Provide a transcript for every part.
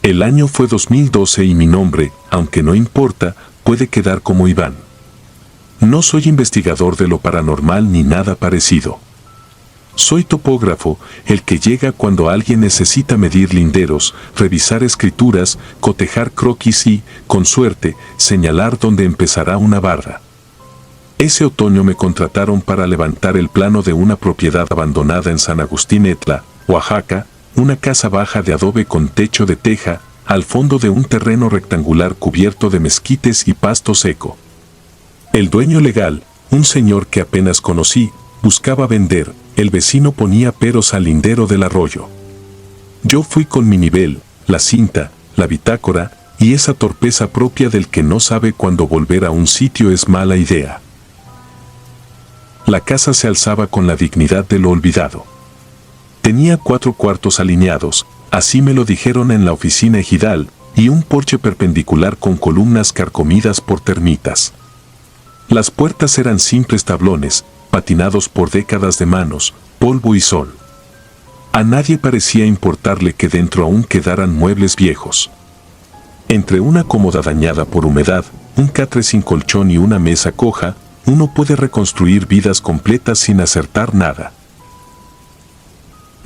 El año fue 2012 y mi nombre, aunque no importa, puede quedar como Iván. No soy investigador de lo paranormal ni nada parecido. Soy topógrafo, el que llega cuando alguien necesita medir linderos, revisar escrituras, cotejar croquis y, con suerte, señalar dónde empezará una barda. Ese otoño me contrataron para levantar el plano de una propiedad abandonada en San Agustín Etla, Oaxaca, una casa baja de adobe con techo de teja, al fondo de un terreno rectangular cubierto de mezquites y pasto seco. El dueño legal, un señor que apenas conocí, buscaba vender, el vecino ponía peros al lindero del arroyo. Yo fui con mi nivel, la cinta, la bitácora, y esa torpeza propia del que no sabe cuándo volver a un sitio es mala idea. La casa se alzaba con la dignidad de lo olvidado. Tenía 4 cuartos alineados, así me lo dijeron en la oficina ejidal, y un porche perpendicular con columnas carcomidas por termitas. Las puertas eran simples tablones, patinados por décadas de manos, polvo y sol. A nadie parecía importarle que dentro aún quedaran muebles viejos. Entre una cómoda dañada por humedad, un catre sin colchón y una mesa coja, uno puede reconstruir vidas completas sin acertar nada.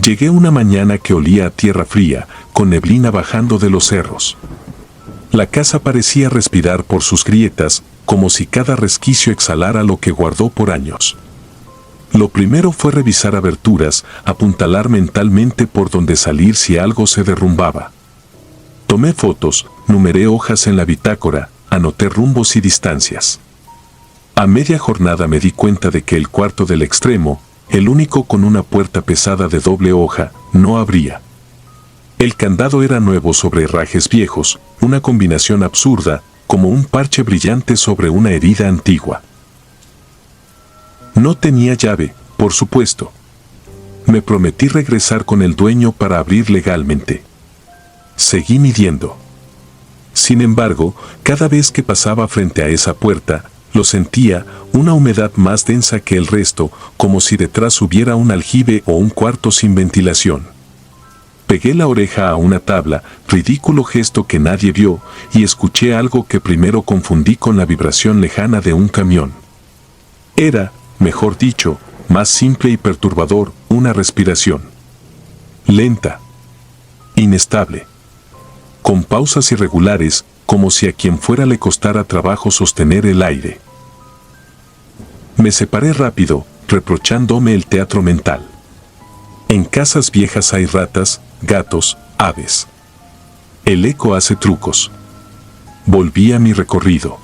Llegué una mañana que olía a tierra fría, con neblina bajando de los cerros. La casa parecía respirar por sus grietas, como si cada resquicio exhalara lo que guardó por años. Lo primero fue revisar aberturas, apuntalar mentalmente por donde salir si algo se derrumbaba. Tomé fotos, numeré hojas en la bitácora, anoté rumbos y distancias. A media jornada me di cuenta de que el cuarto del extremo, el único con una puerta pesada de doble hoja, no abría. El candado era nuevo sobre herrajes viejos, una combinación absurda, como un parche brillante sobre una herida antigua. No tenía llave, por supuesto. Me prometí regresar con el dueño para abrir legalmente. Seguí midiendo. Sin embargo, cada vez que pasaba frente a esa puerta, lo sentía, una humedad más densa que el resto, como si detrás hubiera un aljibe o un cuarto sin ventilación. Pegué la oreja a una tabla, ridículo gesto que nadie vio, y escuché algo que primero confundí con la vibración lejana de un camión. Era, mejor dicho, más simple y perturbador, una respiración. Lenta. Inestable. Con pausas irregulares, como si a quien fuera le costara trabajo sostener el aire. Me separé rápido, reprochándome el teatro mental. En casas viejas hay ratas, gatos, aves. El eco hace trucos. Volví a mi recorrido.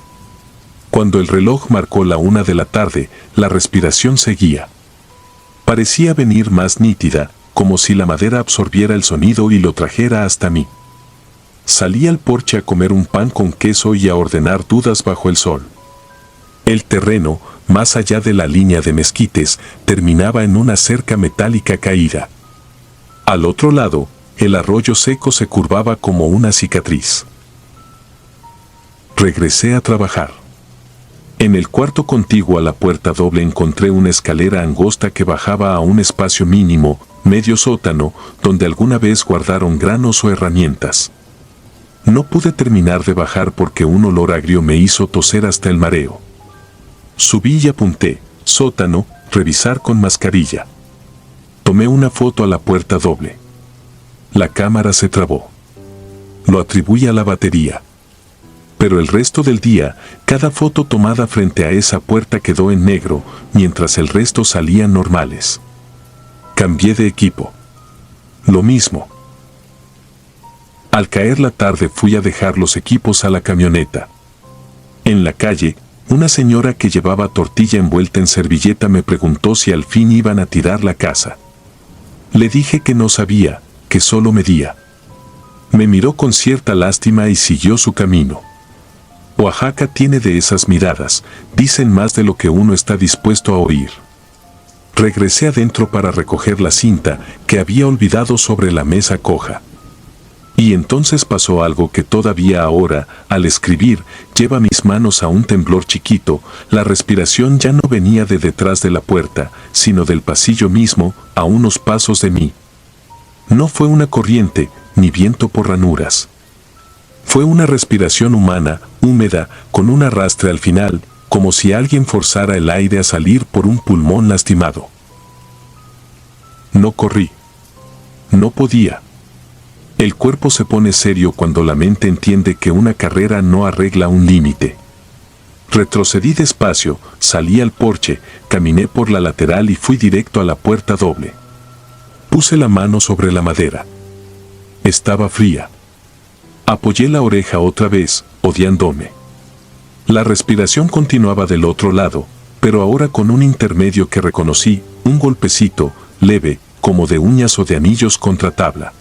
Cuando el reloj marcó la 1 de la tarde, la respiración seguía. Parecía venir más nítida, como si la madera absorbiera el sonido y lo trajera hasta mí. Salí al porche a comer un pan con queso y a ordenar dudas bajo el sol. El terreno, más allá de la línea de mezquites, terminaba en una cerca metálica caída. Al otro lado, el arroyo seco se curvaba como una cicatriz. Regresé a trabajar. En el cuarto contiguo a la puerta doble encontré una escalera angosta que bajaba a un espacio mínimo, medio sótano, donde alguna vez guardaron granos o herramientas. No pude terminar de bajar porque un olor agrio me hizo toser hasta el mareo. Subí y apunté, sótano, revisar con mascarilla. Tomé una foto a la puerta doble. La cámara se trabó. Lo atribuí a la batería. Pero el resto del día, cada foto tomada frente a esa puerta quedó en negro, mientras el resto salían normales. Cambié de equipo. Lo mismo. Al caer la tarde fui a dejar los equipos a la camioneta. En la calle, una señora que llevaba tortilla envuelta en servilleta me preguntó si al fin iban a tirar la casa. Le dije que no sabía, que solo medía. Me miró con cierta lástima y siguió su camino. Oaxaca tiene de esas miradas, dicen más de lo que uno está dispuesto a oír. Regresé adentro para recoger la cinta que había olvidado sobre la mesa coja. Y entonces pasó algo que todavía ahora, al escribir, lleva mis manos a un temblor chiquito. La respiración ya no venía de detrás de la puerta, sino del pasillo mismo, a unos pasos de mí. No fue una corriente, ni viento por ranuras. Fue una respiración humana, húmeda, con un arrastre al final, como si alguien forzara el aire a salir por un pulmón lastimado. No corrí. No podía. El cuerpo se pone serio cuando la mente entiende que una carrera no arregla un límite. Retrocedí despacio, salí al porche, caminé por la lateral y fui directo a la puerta doble. Puse la mano sobre la madera. Estaba fría. Apoyé la oreja otra vez, odiándome. La respiración continuaba del otro lado, pero ahora con un intermedio que reconocí, un golpecito, leve, como de uñas o de anillos contra tabla.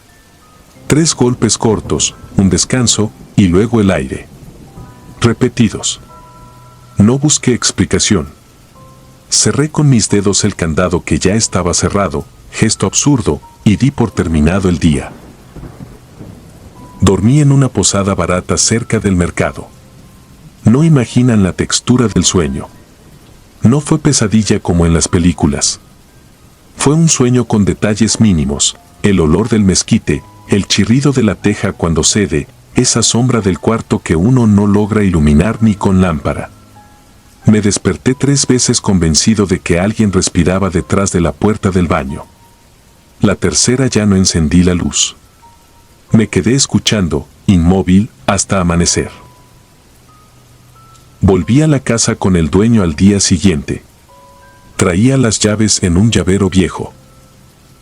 3 golpes cortos, un descanso, y luego el aire. Repetidos. No busqué explicación. Cerré con mis dedos el candado que ya estaba cerrado, gesto absurdo, y di por terminado el día. Dormí en una posada barata cerca del mercado. No imaginan la textura del sueño. No fue pesadilla como en las películas. Fue un sueño con detalles mínimos, el olor del mezquite, el chirrido de la teja cuando cede, esa sombra del cuarto que uno no logra iluminar ni con lámpara. Me desperté 3 veces convencido de que alguien respiraba detrás de la puerta del baño. La tercera ya no encendí la luz. Me quedé escuchando, inmóvil, hasta amanecer. Volví a la casa con el dueño al día siguiente. Traía las llaves en un llavero viejo.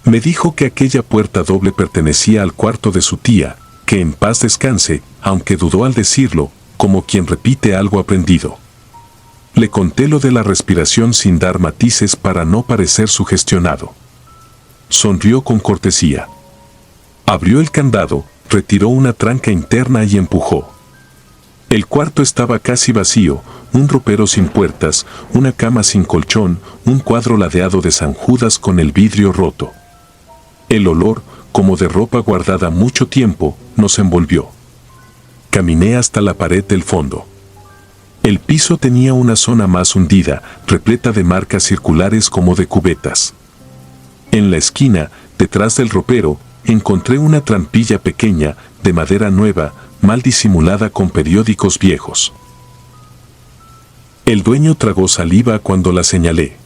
Me dijo que aquella puerta doble pertenecía al cuarto de su tía, que en paz descanse, aunque dudó al decirlo, como quien repite algo aprendido. Le conté lo de la respiración sin dar matices para no parecer sugestionado. Sonrió con cortesía. Abrió el candado, retiró una tranca interna y empujó. El cuarto estaba casi vacío, un ropero sin puertas, una cama sin colchón, un cuadro ladeado de San Judas con el vidrio roto. El olor, como de ropa guardada mucho tiempo, nos envolvió. Caminé hasta la pared del fondo. El piso tenía una zona más hundida, repleta de marcas circulares como de cubetas. En la esquina, detrás del ropero, encontré una trampilla pequeña, de madera nueva, mal disimulada con periódicos viejos. El dueño tragó saliva cuando la señalé.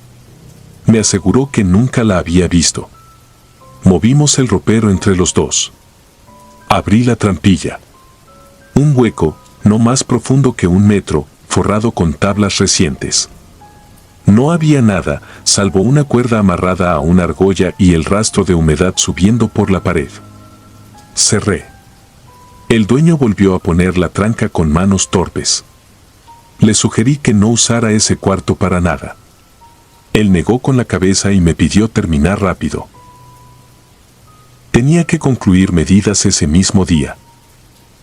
Me aseguró que nunca la había visto. Movimos el ropero entre los dos. Abrí la trampilla. Un hueco, no más profundo que 1 metro, forrado con tablas recientes. No había nada, salvo una cuerda amarrada a una argolla y el rastro de humedad subiendo por la pared. Cerré. El dueño volvió a poner la tranca con manos torpes. Le sugerí que no usara ese cuarto para nada. Él negó con la cabeza y me pidió terminar rápido. Tenía que concluir medidas ese mismo día.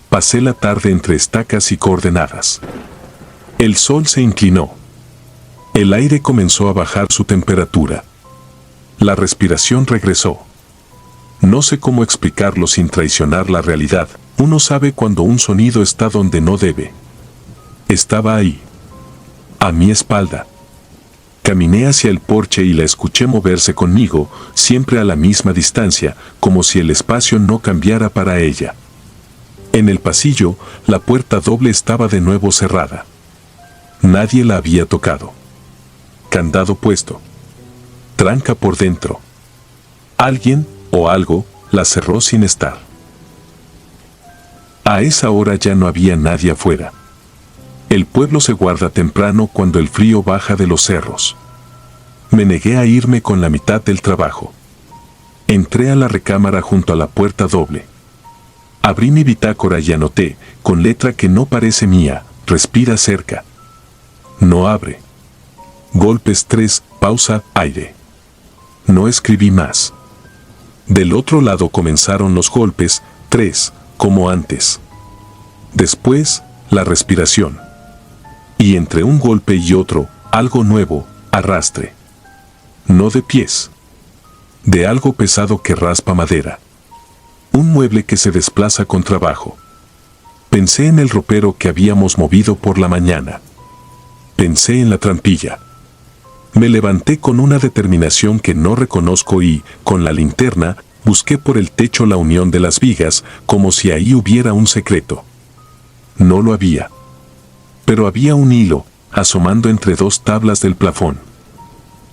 Pasé la tarde entre estacas y coordenadas. El sol se inclinó. El aire comenzó a bajar su temperatura. La respiración regresó. No sé cómo explicarlo sin traicionar la realidad. Uno sabe cuando un sonido está donde no debe. Estaba ahí. A mi espalda. Caminé hacia el porche y la escuché moverse conmigo, siempre a la misma distancia, como si el espacio no cambiara para ella. En el pasillo, la puerta doble estaba de nuevo cerrada. Nadie la había tocado. Candado puesto. Tranca por dentro. Alguien, o algo, la cerró sin estar. A esa hora ya no había nadie afuera. El pueblo se guarda temprano cuando el frío baja de los cerros. Me negué a irme con la mitad del trabajo. Entré a la recámara junto a la puerta doble. Abrí mi bitácora y anoté, con letra que no parece mía, respira cerca. No abre. Golpes 3, pausa, aire. No escribí más. Del otro lado comenzaron los golpes, 3, como antes. Después, la respiración. Y entre un golpe y otro, algo nuevo, arrastre. No de pies. De algo pesado que raspa madera. Un mueble que se desplaza con trabajo. Pensé en el ropero que habíamos movido por la mañana. Pensé en la trampilla. Me levanté con una determinación que no reconozco y, con la linterna, busqué por el techo la unión de las vigas, como si ahí hubiera un secreto. no lo había. Pero había un hilo, asomando entre dos tablas del plafón.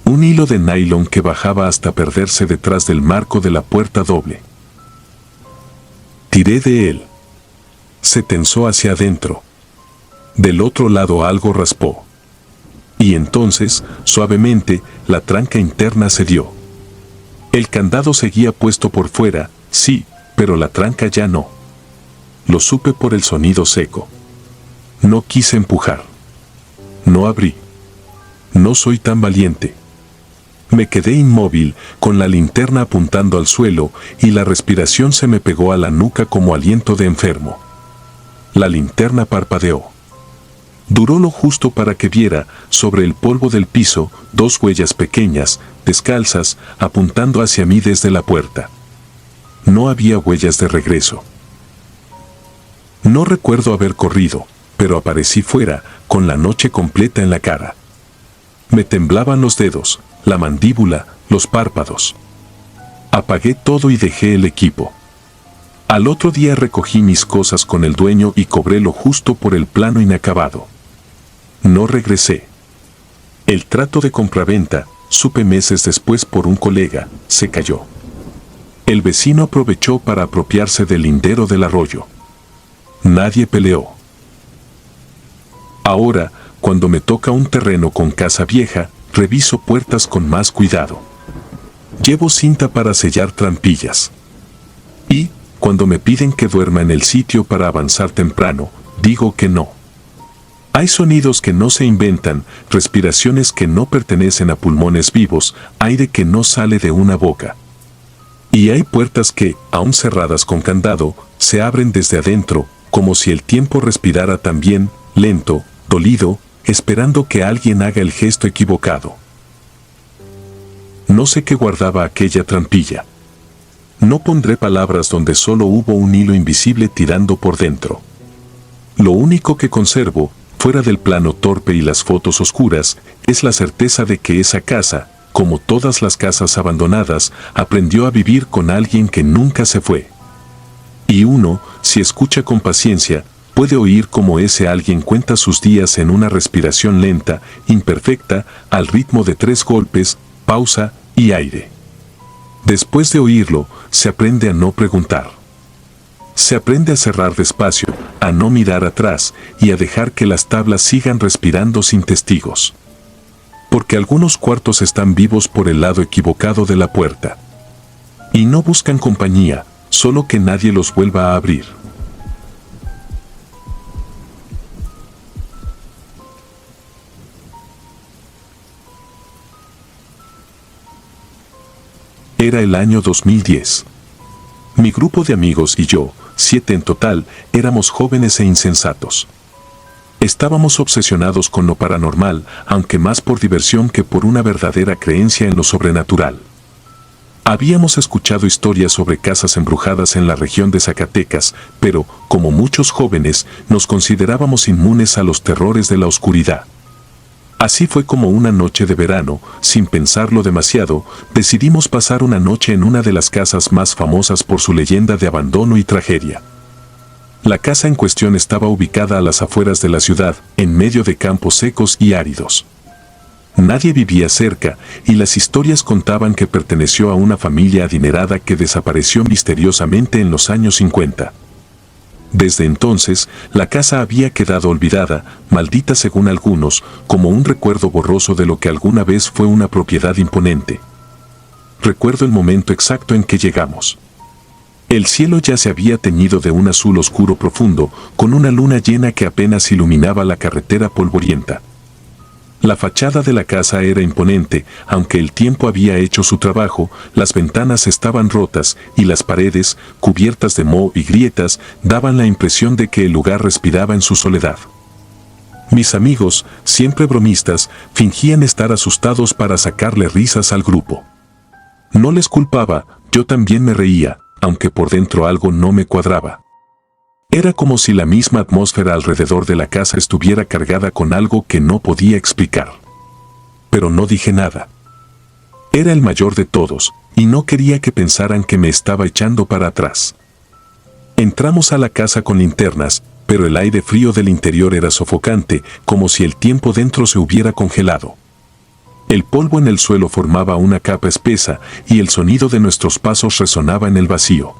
Un hilo de nylon que bajaba hasta perderse detrás del marco de la puerta doble. Tiré de él. Se tensó hacia adentro. Del otro lado algo raspó. Y entonces, suavemente, la tranca interna cedió. El candado seguía puesto por fuera, sí, pero la tranca ya no. Lo supe por el sonido seco. No quise empujar. No abrí. No soy tan valiente. Me quedé inmóvil, con la linterna apuntando al suelo, y la respiración se me pegó a la nuca como aliento de enfermo. La linterna parpadeó. Duró lo justo para que viera, sobre el polvo del piso, dos huellas pequeñas, descalzas, apuntando hacia mí desde la puerta. No había huellas de regreso. No recuerdo haber corrido, pero aparecí fuera, con la noche completa en la cara. Me temblaban los dedos, la mandíbula, los párpados. Apagué todo y dejé el equipo. Al otro día recogí mis cosas con el dueño y cobré lo justo por el plano inacabado. No regresé. El trato de compraventa, supe meses después por un colega, se cayó. El vecino aprovechó para apropiarse del lindero del arroyo. Nadie peleó. Ahora, cuando me toca un terreno con casa vieja, reviso puertas con más cuidado. Llevo cinta para sellar trampillas. Y, cuando me piden que duerma en el sitio para avanzar temprano, digo que no. Hay sonidos que no se inventan, respiraciones que no pertenecen a pulmones vivos, aire que no sale de una boca. Y hay puertas que, aún cerradas con candado, se abren desde adentro, como si el tiempo respirara también, lento, dolido, esperando que alguien haga el gesto equivocado. No sé qué guardaba aquella trampilla. No pondré palabras donde solo hubo un hilo invisible tirando por dentro. Lo único que conservo, fuera del plano torpe y las fotos oscuras, es la certeza de que esa casa, como todas las casas abandonadas, aprendió a vivir con alguien que nunca se fue. Y uno, si escucha con paciencia, puede oír cómo ese alguien cuenta sus días en una respiración lenta, imperfecta, al ritmo de 3 golpes, pausa y aire. Después de oírlo, se aprende a no preguntar. Se aprende a cerrar despacio, a no mirar atrás y a dejar que las tablas sigan respirando sin testigos. Porque algunos cuartos están vivos por el lado equivocado de la puerta. Y no buscan compañía, solo que nadie los vuelva a abrir. Era el año 2010. Mi grupo de amigos y yo, 7 en total, éramos jóvenes e insensatos. Estábamos obsesionados con lo paranormal, aunque más por diversión que por una verdadera creencia en lo sobrenatural. Habíamos escuchado historias sobre casas embrujadas en la región de Zacatecas, pero, como muchos jóvenes, nos considerábamos inmunes a los terrores de la oscuridad. Así fue como una noche de verano, sin pensarlo demasiado, decidimos pasar una noche en una de las casas más famosas por su leyenda de abandono y tragedia. La casa en cuestión estaba ubicada a las afueras de la ciudad, en medio de campos secos y áridos. Nadie vivía cerca, y las historias contaban que perteneció a una familia adinerada que desapareció misteriosamente en los años 50. Desde entonces, la casa había quedado olvidada, maldita según algunos, como un recuerdo borroso de lo que alguna vez fue una propiedad imponente. Recuerdo el momento exacto en que llegamos. El cielo ya se había teñido de un azul oscuro profundo, con una luna llena que apenas iluminaba la carretera polvorienta. La fachada de la casa era imponente, aunque el tiempo había hecho su trabajo, las ventanas estaban rotas y las paredes, cubiertas de moho y grietas, daban la impresión de que el lugar respiraba en su soledad. Mis amigos, siempre bromistas, fingían estar asustados para sacarle risas al grupo. No les culpaba, yo también me reía, aunque por dentro algo no me cuadraba. Era como si la misma atmósfera alrededor de la casa estuviera cargada con algo que no podía explicar. Pero no dije nada. Era el mayor de todos, y no quería que pensaran que me estaba echando para atrás. Entramos a la casa con linternas, pero el aire frío del interior era sofocante, como si el tiempo dentro se hubiera congelado. El polvo en el suelo formaba una capa espesa y el sonido de nuestros pasos resonaba en el vacío.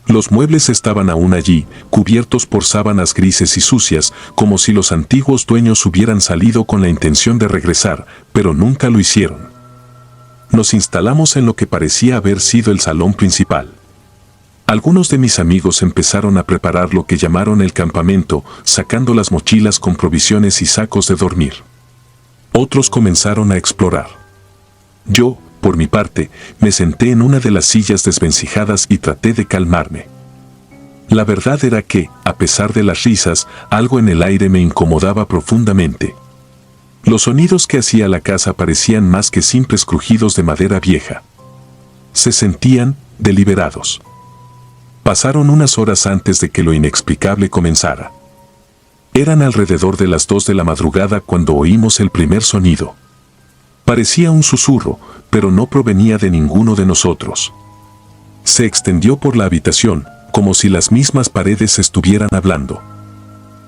Los muebles estaban aún allí, cubiertos por sábanas grises y sucias, como si los antiguos dueños hubieran salido con la intención de regresar, pero nunca lo hicieron. Nos instalamos en lo que parecía haber sido el salón principal. Algunos de mis amigos empezaron a preparar lo que llamaron el campamento, sacando las mochilas con provisiones y sacos de dormir. Otros comenzaron a explorar. Yo, por mi parte, me senté en una de las sillas desvencijadas y traté de calmarme. La verdad era que, a pesar de las risas, algo en el aire me incomodaba profundamente. Los sonidos que hacía la casa parecían más que simples crujidos de madera vieja. Se sentían deliberados. Pasaron unas horas antes de que lo inexplicable comenzara. Eran alrededor de las 2 de la madrugada cuando oímos el primer sonido. Parecía un susurro, pero no provenía de ninguno de nosotros. Se extendió por la habitación, como si las mismas paredes estuvieran hablando.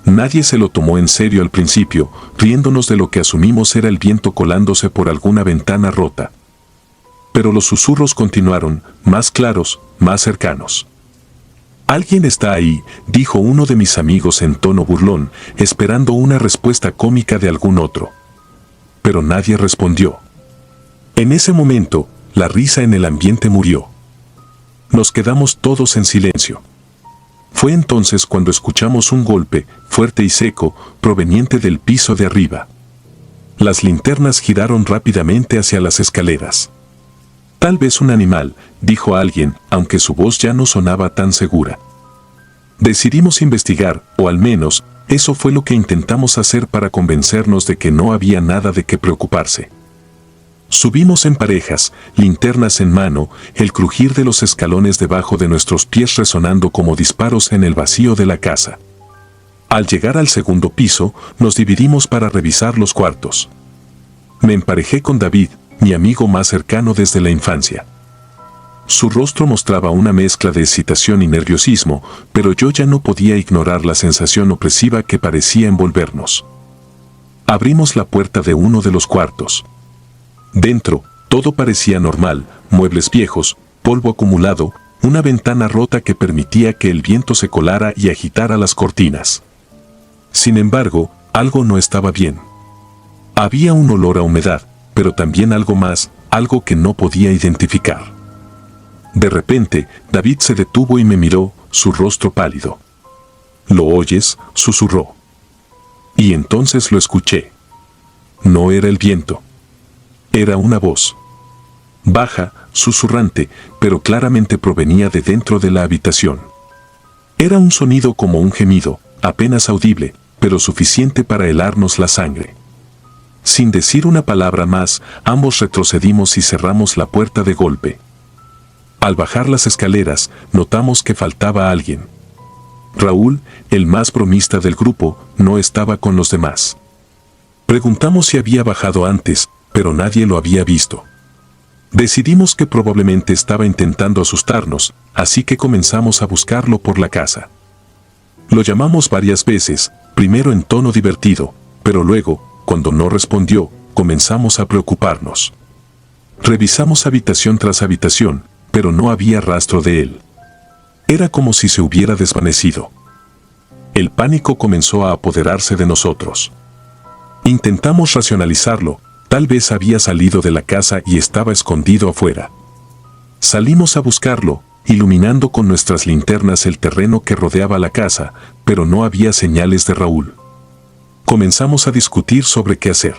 Nadie se lo tomó en serio al principio, riéndonos de lo que asumimos era el viento colándose por alguna ventana rota. Pero los susurros continuaron, más claros, más cercanos. «Alguien está ahí», dijo uno de mis amigos en tono burlón, esperando una respuesta cómica de algún otro. Pero nadie respondió. En ese momento, la risa en el ambiente murió. Nos quedamos todos en silencio. Fue entonces cuando escuchamos un golpe, fuerte y seco, proveniente del piso de arriba. Las linternas giraron rápidamente hacia las escaleras. «Tal vez un animal», dijo alguien, aunque su voz ya no sonaba tan segura. Decidimos investigar, o al menos, eso fue lo que intentamos hacer para convencernos de que no había nada de qué preocuparse. Subimos en parejas, linternas en mano, el crujir de los escalones debajo de nuestros pies resonando como disparos en el vacío de la casa. Al llegar al segundo piso, nos dividimos para revisar los cuartos. Me emparejé con David, mi amigo más cercano desde la infancia. Su rostro mostraba una mezcla de excitación y nerviosismo, pero yo ya no podía ignorar la sensación opresiva que parecía envolvernos. Abrimos la puerta de uno de los cuartos. Dentro, todo parecía normal, muebles viejos, polvo acumulado, una ventana rota que permitía que el viento se colara y agitara las cortinas. Sin embargo, algo no estaba bien. Había un olor a humedad, pero también algo más, algo que no podía identificar. De repente, David se detuvo y me miró, su rostro pálido. «¿Lo oyes?», susurró. Y entonces lo escuché. No era el viento. Era una voz. Baja, susurrante, pero claramente provenía de dentro de la habitación. Era un sonido como un gemido, apenas audible, pero suficiente para helarnos la sangre. Sin decir una palabra más, ambos retrocedimos y cerramos la puerta de golpe. Al bajar las escaleras, notamos que faltaba alguien. Raúl, el más bromista del grupo, no estaba con los demás. Preguntamos si había bajado antes, pero nadie lo había visto. Decidimos que probablemente estaba intentando asustarnos, así que comenzamos a buscarlo por la casa. Lo llamamos varias veces, primero en tono divertido, pero luego, cuando no respondió, comenzamos a preocuparnos. Revisamos habitación tras habitación, pero no había rastro de él. Era como si se hubiera desvanecido. El pánico comenzó a apoderarse de nosotros. Intentamos racionalizarlo, tal vez había salido de la casa y estaba escondido afuera. Salimos a buscarlo, iluminando con nuestras linternas el terreno que rodeaba la casa, pero no había señales de Raúl. Comenzamos a discutir sobre qué hacer.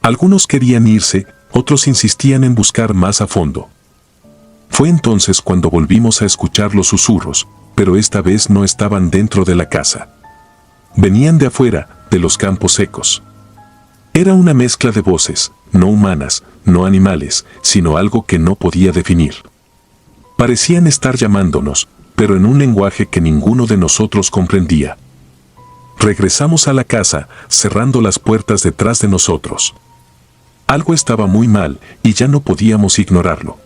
Algunos querían irse, otros insistían en buscar más a fondo. Fue entonces cuando volvimos a escuchar los susurros, pero esta vez no estaban dentro de la casa. Venían de afuera, de los campos secos. Era una mezcla de voces, no humanas, no animales, sino algo que no podía definir. Parecían estar llamándonos, pero en un lenguaje que ninguno de nosotros comprendía. Regresamos a la casa, cerrando las puertas detrás de nosotros. Algo estaba muy mal y ya no podíamos ignorarlo.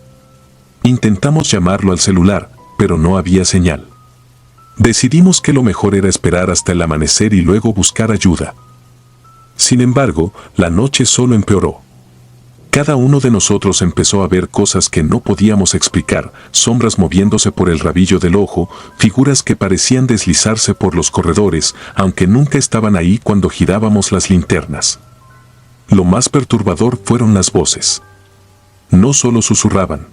Intentamos llamarlo al celular, pero no había señal. Decidimos que lo mejor era esperar hasta el amanecer y luego buscar ayuda. Sin embargo, la noche solo empeoró. Cada uno de nosotros empezó a ver cosas que no podíamos explicar, sombras moviéndose por el rabillo del ojo, figuras que parecían deslizarse por los corredores, aunque nunca estaban ahí cuando girábamos las linternas. Lo más perturbador fueron las voces. No solo susurraban,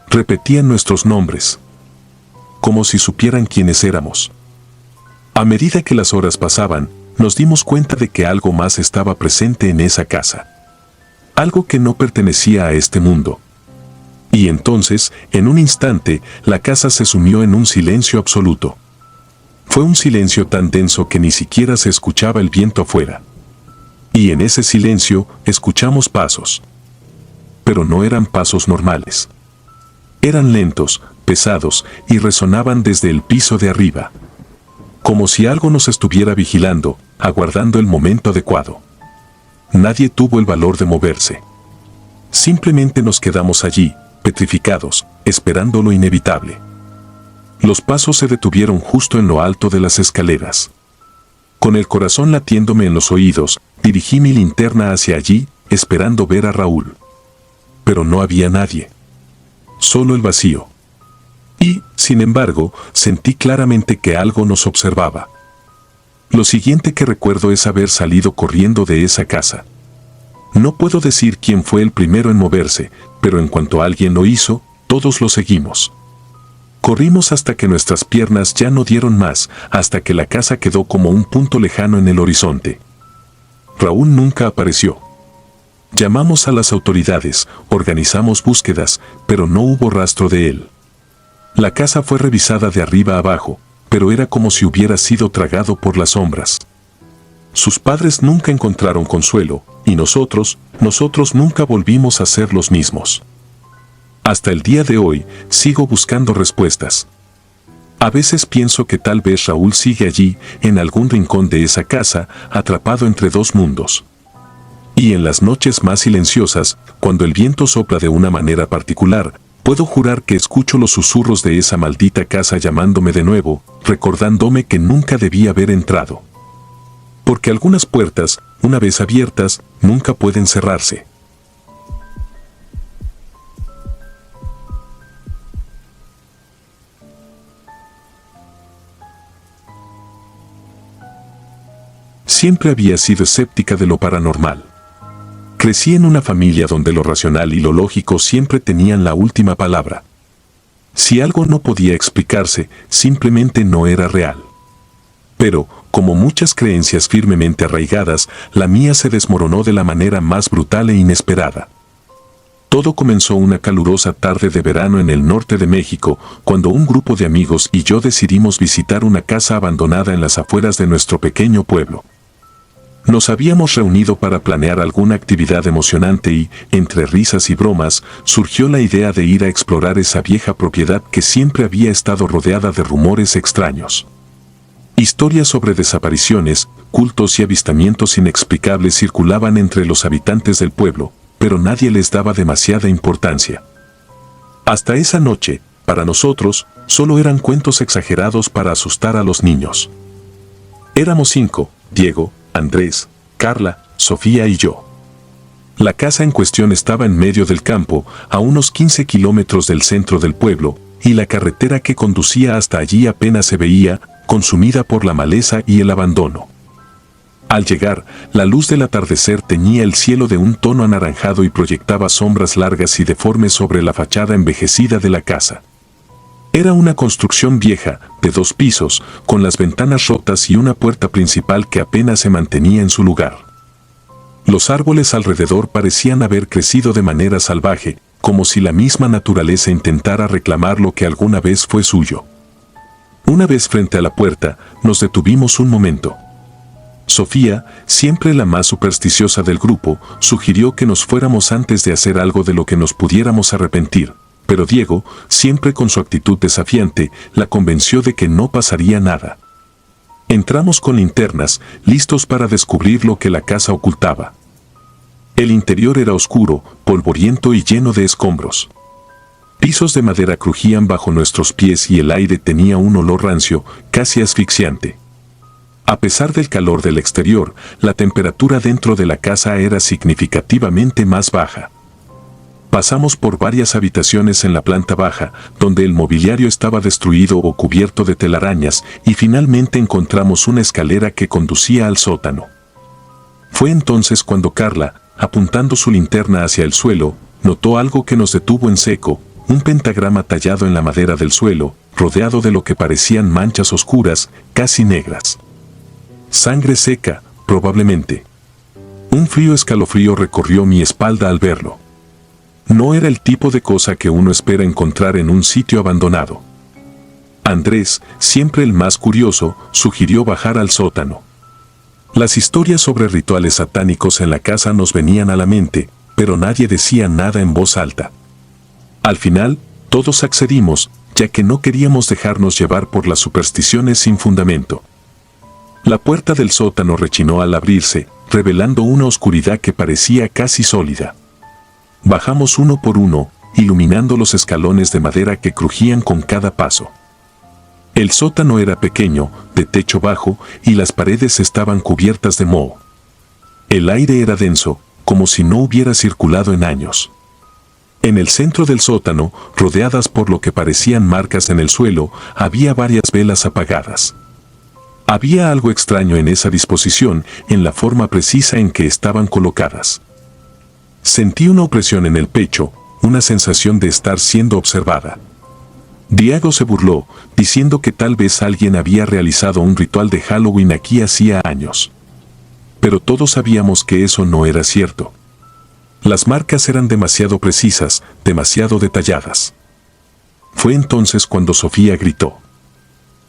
repetían nuestros nombres, como si supieran quiénes éramos. A medida que las horas pasaban, nos dimos cuenta de que algo más estaba presente en esa casa. Algo que no pertenecía a este mundo. Y entonces, en un instante, la casa se sumió en un silencio absoluto. Fue un silencio tan denso que ni siquiera se escuchaba el viento afuera. Y en ese silencio, escuchamos pasos. Pero no eran pasos normales. Eran lentos, pesados, y resonaban desde el piso de arriba. Como si algo nos estuviera vigilando, aguardando el momento adecuado. Nadie tuvo el valor de moverse. Simplemente nos quedamos allí, petrificados, esperando lo inevitable. Los pasos se detuvieron justo en lo alto de las escaleras. Con el corazón latiéndome en los oídos, dirigí mi linterna hacia allí, esperando ver a Raúl. Pero no había nadie. Solo el vacío. Y, sin embargo, sentí claramente que algo nos observaba. Lo siguiente que recuerdo es haber salido corriendo de esa casa. No puedo decir quién fue el primero en moverse, pero en cuanto alguien lo hizo, todos lo seguimos. Corrimos hasta que nuestras piernas ya no dieron más, hasta que la casa quedó como un punto lejano en el horizonte. Raúl nunca apareció. Llamamos a las autoridades, organizamos búsquedas, pero no hubo rastro de él. La casa fue revisada de arriba a abajo, pero era como si hubiera sido tragado por las sombras. Sus padres nunca encontraron consuelo, y nosotros nunca volvimos a ser los mismos. Hasta el día de hoy, sigo buscando respuestas. A veces pienso que tal vez Raúl sigue allí, en algún rincón de esa casa, atrapado entre dos mundos. Y en las noches más silenciosas, cuando el viento sopla de una manera particular, puedo jurar que escucho los susurros de esa maldita casa llamándome de nuevo, recordándome que nunca debía haber entrado. Porque algunas puertas, una vez abiertas, nunca pueden cerrarse. Siempre había sido escéptica de lo paranormal. Crecí en una familia donde lo racional y lo lógico siempre tenían la última palabra. Si algo no podía explicarse, simplemente no era real. Pero, como muchas creencias firmemente arraigadas, la mía se desmoronó de la manera más brutal e inesperada. Todo comenzó una calurosa tarde de verano en el norte de México, cuando un grupo de amigos y yo decidimos visitar una casa abandonada en las afueras de nuestro pequeño pueblo. Nos habíamos reunido para planear alguna actividad emocionante y, entre risas y bromas, surgió la idea de ir a explorar esa vieja propiedad que siempre había estado rodeada de rumores extraños. Historias sobre desapariciones, cultos y avistamientos inexplicables circulaban entre los habitantes del pueblo, pero nadie les daba demasiada importancia. Hasta esa noche, para nosotros, solo eran cuentos exagerados para asustar a los niños. Éramos 5, Diego, Andrés, Carla, Sofía y yo. La casa en cuestión estaba en medio del campo, a unos 15 kilómetros del centro del pueblo, y la carretera que conducía hasta allí apenas se veía, consumida por la maleza y el abandono. Al llegar, la luz del atardecer teñía el cielo de un tono anaranjado y proyectaba sombras largas y deformes sobre la fachada envejecida de la casa. Era una construcción vieja, de 2 pisos, con las ventanas rotas y una puerta principal que apenas se mantenía en su lugar. Los árboles alrededor parecían haber crecido de manera salvaje, como si la misma naturaleza intentara reclamar lo que alguna vez fue suyo. Una vez frente a la puerta, nos detuvimos un momento. Sofía, siempre la más supersticiosa del grupo, sugirió que nos fuéramos antes de hacer algo de lo que nos pudiéramos arrepentir. Pero Diego, siempre con su actitud desafiante, la convenció de que no pasaría nada. Entramos con linternas, listos para descubrir lo que la casa ocultaba. El interior era oscuro, polvoriento y lleno de escombros. Pisos de madera crujían bajo nuestros pies y el aire tenía un olor rancio, casi asfixiante. A pesar del calor del exterior, la temperatura dentro de la casa era significativamente más baja. Pasamos por varias habitaciones en la planta baja, donde el mobiliario estaba destruido o cubierto de telarañas, y finalmente encontramos una escalera que conducía al sótano. Fue entonces cuando Carla, apuntando su linterna hacia el suelo, notó algo que nos detuvo en seco: un pentagrama tallado en la madera del suelo, rodeado de lo que parecían manchas oscuras, casi negras. Sangre seca, probablemente. Un frío escalofrío recorrió mi espalda al verlo. No era el tipo de cosa que uno espera encontrar en un sitio abandonado. Andrés, siempre el más curioso, sugirió bajar al sótano. Las historias sobre rituales satánicos en la casa nos venían a la mente, pero nadie decía nada en voz alta. Al final, todos accedimos, ya que no queríamos dejarnos llevar por las supersticiones sin fundamento. La puerta del sótano rechinó al abrirse, revelando una oscuridad que parecía casi sólida. Bajamos uno por uno, iluminando los escalones de madera que crujían con cada paso. El sótano era pequeño, de techo bajo, y las paredes estaban cubiertas de moho. El aire era denso, como si no hubiera circulado en años. En el centro del sótano, rodeadas por lo que parecían marcas en el suelo, había varias velas apagadas. Había algo extraño en esa disposición, en la forma precisa en que estaban colocadas. Sentí una opresión en el pecho, una sensación de estar siendo observada. Diego se burló, diciendo que tal vez alguien había realizado un ritual de Halloween aquí hacía años. Pero todos sabíamos que eso no era cierto. Las marcas eran demasiado precisas, demasiado detalladas. Fue entonces cuando Sofía gritó.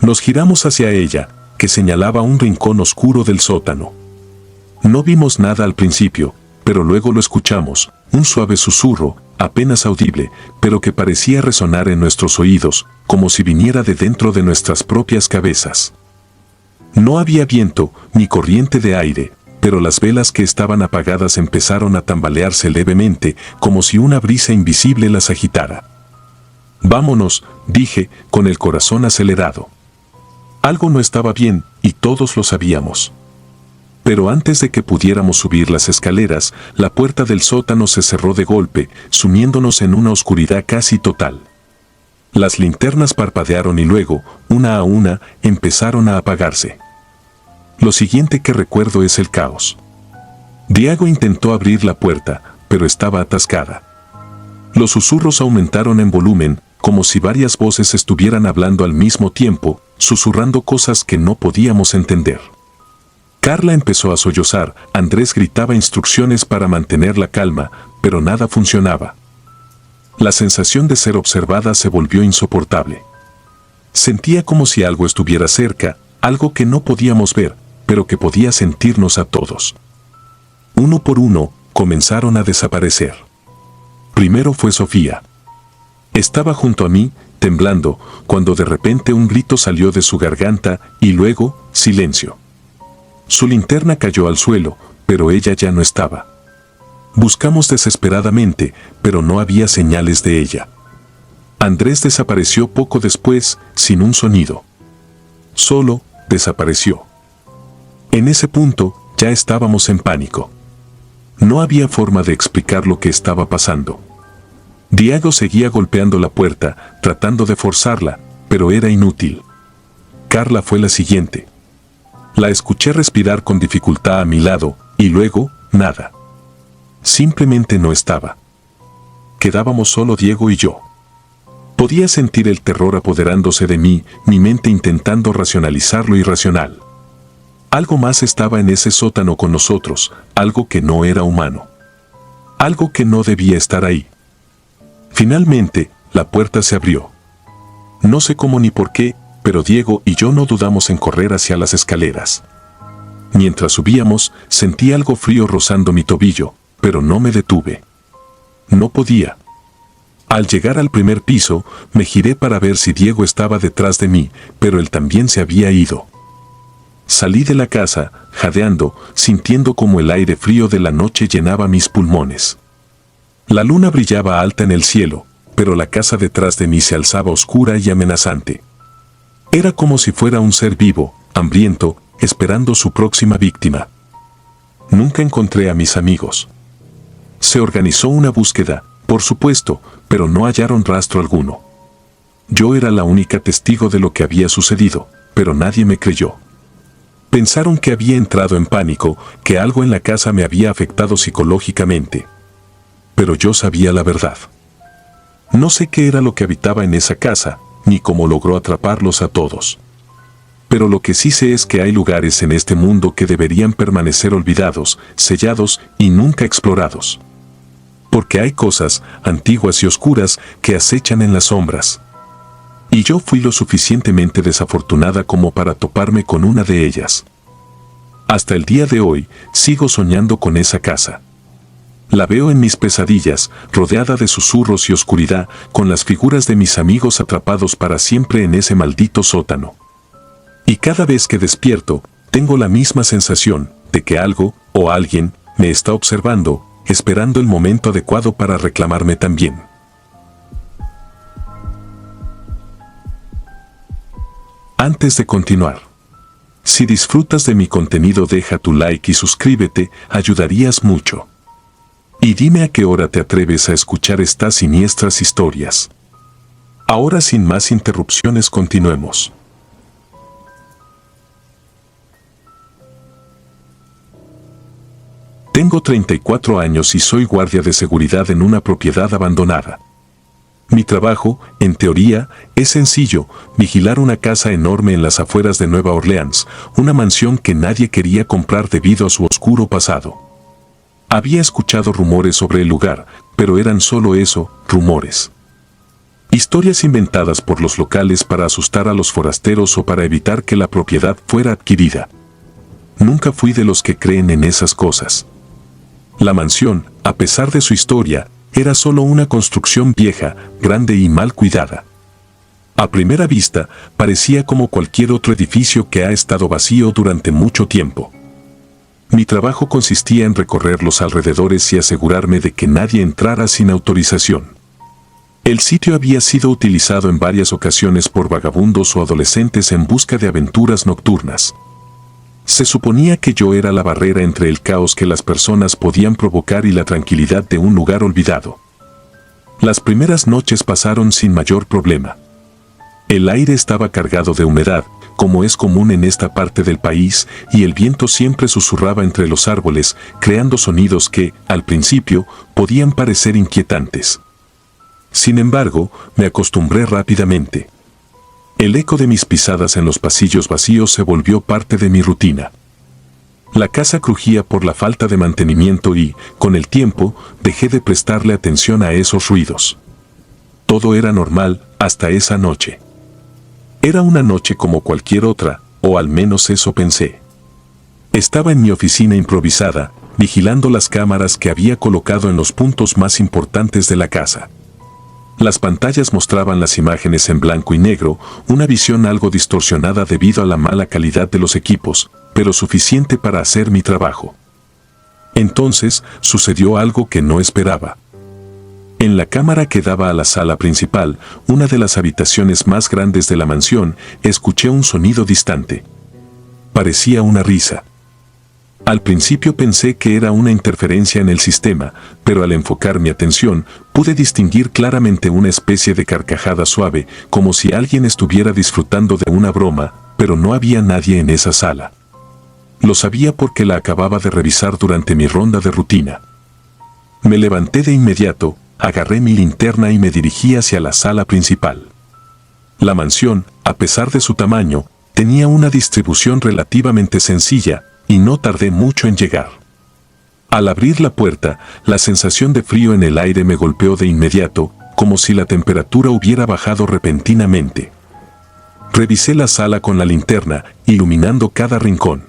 Nos giramos hacia ella, que señalaba un rincón oscuro del sótano. No vimos nada al principio, pero luego lo escuchamos, un suave susurro, apenas audible, pero que parecía resonar en nuestros oídos, como si viniera de dentro de nuestras propias cabezas. No había viento, ni corriente de aire, pero las velas que estaban apagadas empezaron a tambalearse levemente, como si una brisa invisible las agitara. «Vámonos», dije, con el corazón acelerado. Algo no estaba bien, y todos lo sabíamos. Pero antes de que pudiéramos subir las escaleras, la puerta del sótano se cerró de golpe, sumiéndonos en una oscuridad casi total. Las linternas parpadearon y luego, una a una, empezaron a apagarse. Lo siguiente que recuerdo es el caos. Diego intentó abrir la puerta, pero estaba atascada. Los susurros aumentaron en volumen, como si varias voces estuvieran hablando al mismo tiempo, susurrando cosas que no podíamos entender. Carla empezó a sollozar, Andrés gritaba instrucciones para mantener la calma, pero nada funcionaba. La sensación de ser observada se volvió insoportable. Sentía como si algo estuviera cerca, algo que no podíamos ver, pero que podía sentirnos a todos. Uno por uno, comenzaron a desaparecer. Primero fue Sofía. Estaba junto a mí, temblando, cuando de repente un grito salió de su garganta, y luego, silencio. Su linterna cayó al suelo, pero ella ya no estaba. Buscamos desesperadamente, pero no había señales de ella. Andrés desapareció poco después, sin un sonido. Solo, desapareció. En ese punto, ya estábamos en pánico. No había forma de explicar lo que estaba pasando. Diego seguía golpeando la puerta, tratando de forzarla, pero era inútil. Carla fue la siguiente. La escuché respirar con dificultad a mi lado, y luego, nada. Simplemente no estaba. Quedábamos solo Diego y yo. Podía sentir el terror apoderándose de mí, mi mente intentando racionalizar lo irracional. Algo más estaba en ese sótano con nosotros, algo que no era humano. Algo que no debía estar ahí. Finalmente, la puerta se abrió. No sé cómo ni por qué, pero Diego y yo no dudamos en correr hacia las escaleras. Mientras subíamos, sentí algo frío rozando mi tobillo, pero no me detuve. No podía. Al llegar al primer piso, me giré para ver si Diego estaba detrás de mí, pero él también se había ido. Salí de la casa, jadeando, sintiendo como el aire frío de la noche llenaba mis pulmones. La luna brillaba alta en el cielo, pero la casa detrás de mí se alzaba oscura y amenazante. Era como si fuera un ser vivo, hambriento, esperando su próxima víctima. Nunca encontré a mis amigos. Se organizó una búsqueda, por supuesto, pero no hallaron rastro alguno. Yo era la única testigo de lo que había sucedido, pero nadie me creyó. Pensaron que había entrado en pánico, que algo en la casa me había afectado psicológicamente. Pero yo sabía la verdad. No sé qué era lo que habitaba en esa casa, ni cómo logró atraparlos a todos. Pero lo que sí sé es que hay lugares en este mundo que deberían permanecer olvidados, sellados y nunca explorados. Porque hay cosas antiguas y oscuras que acechan en las sombras. Y yo fui lo suficientemente desafortunada como para toparme con una de ellas. Hasta el día de hoy, sigo soñando con esa casa. La veo en mis pesadillas, rodeada de susurros y oscuridad, con las figuras de mis amigos atrapados para siempre en ese maldito sótano. Y cada vez que despierto, tengo la misma sensación de que algo, o alguien, me está observando, esperando el momento adecuado para reclamarme también. Antes de continuar, si disfrutas de mi contenido, deja tu like y suscríbete, ayudarías mucho. Y dime a qué hora te atreves a escuchar estas siniestras historias. Ahora, sin más interrupciones, continuemos. Tengo 34 años y soy guardia de seguridad en una propiedad abandonada. Mi trabajo, en teoría, es sencillo: vigilar una casa enorme en las afueras de Nueva Orleans, una mansión que nadie quería comprar debido a su oscuro pasado. Había escuchado rumores sobre el lugar, pero eran solo eso, rumores. Historias inventadas por los locales para asustar a los forasteros o para evitar que la propiedad fuera adquirida. Nunca fui de los que creen en esas cosas. La mansión, a pesar de su historia, era solo una construcción vieja, grande y mal cuidada. A primera vista, parecía como cualquier otro edificio que ha estado vacío durante mucho tiempo. Mi trabajo consistía en recorrer los alrededores y asegurarme de que nadie entrara sin autorización. El sitio había sido utilizado en varias ocasiones por vagabundos o adolescentes en busca de aventuras nocturnas. Se suponía que yo era la barrera entre el caos que las personas podían provocar y la tranquilidad de un lugar olvidado. Las primeras noches pasaron sin mayor problema. El aire estaba cargado de humedad, como es común en esta parte del país, y el viento siempre susurraba entre los árboles, creando sonidos que, al principio, podían parecer inquietantes. Sin embargo, me acostumbré rápidamente. El eco de mis pisadas en los pasillos vacíos se volvió parte de mi rutina. La casa crujía por la falta de mantenimiento y, con el tiempo, dejé de prestarle atención a esos ruidos. Todo era normal, hasta esa noche. Era una noche como cualquier otra, o al menos eso pensé. Estaba en mi oficina improvisada, vigilando las cámaras que había colocado en los puntos más importantes de la casa. Las pantallas mostraban las imágenes en blanco y negro, una visión algo distorsionada debido a la mala calidad de los equipos, pero suficiente para hacer mi trabajo. Entonces, sucedió algo que no esperaba. En la cámara que daba a la sala principal, una de las habitaciones más grandes de la mansión, escuché un sonido distante. Parecía una risa. Al principio pensé que era una interferencia en el sistema, pero al enfocar mi atención, pude distinguir claramente una especie de carcajada suave, como si alguien estuviera disfrutando de una broma, pero no había nadie en esa sala. Lo sabía porque la acababa de revisar durante mi ronda de rutina. Me levanté de inmediato, agarré mi linterna y me dirigí hacia la sala principal. La mansión, a pesar de su tamaño, tenía una distribución relativamente sencilla, y no tardé mucho en llegar. Al abrir la puerta, la sensación de frío en el aire me golpeó de inmediato, como si la temperatura hubiera bajado repentinamente. Revisé la sala con la linterna, iluminando cada rincón.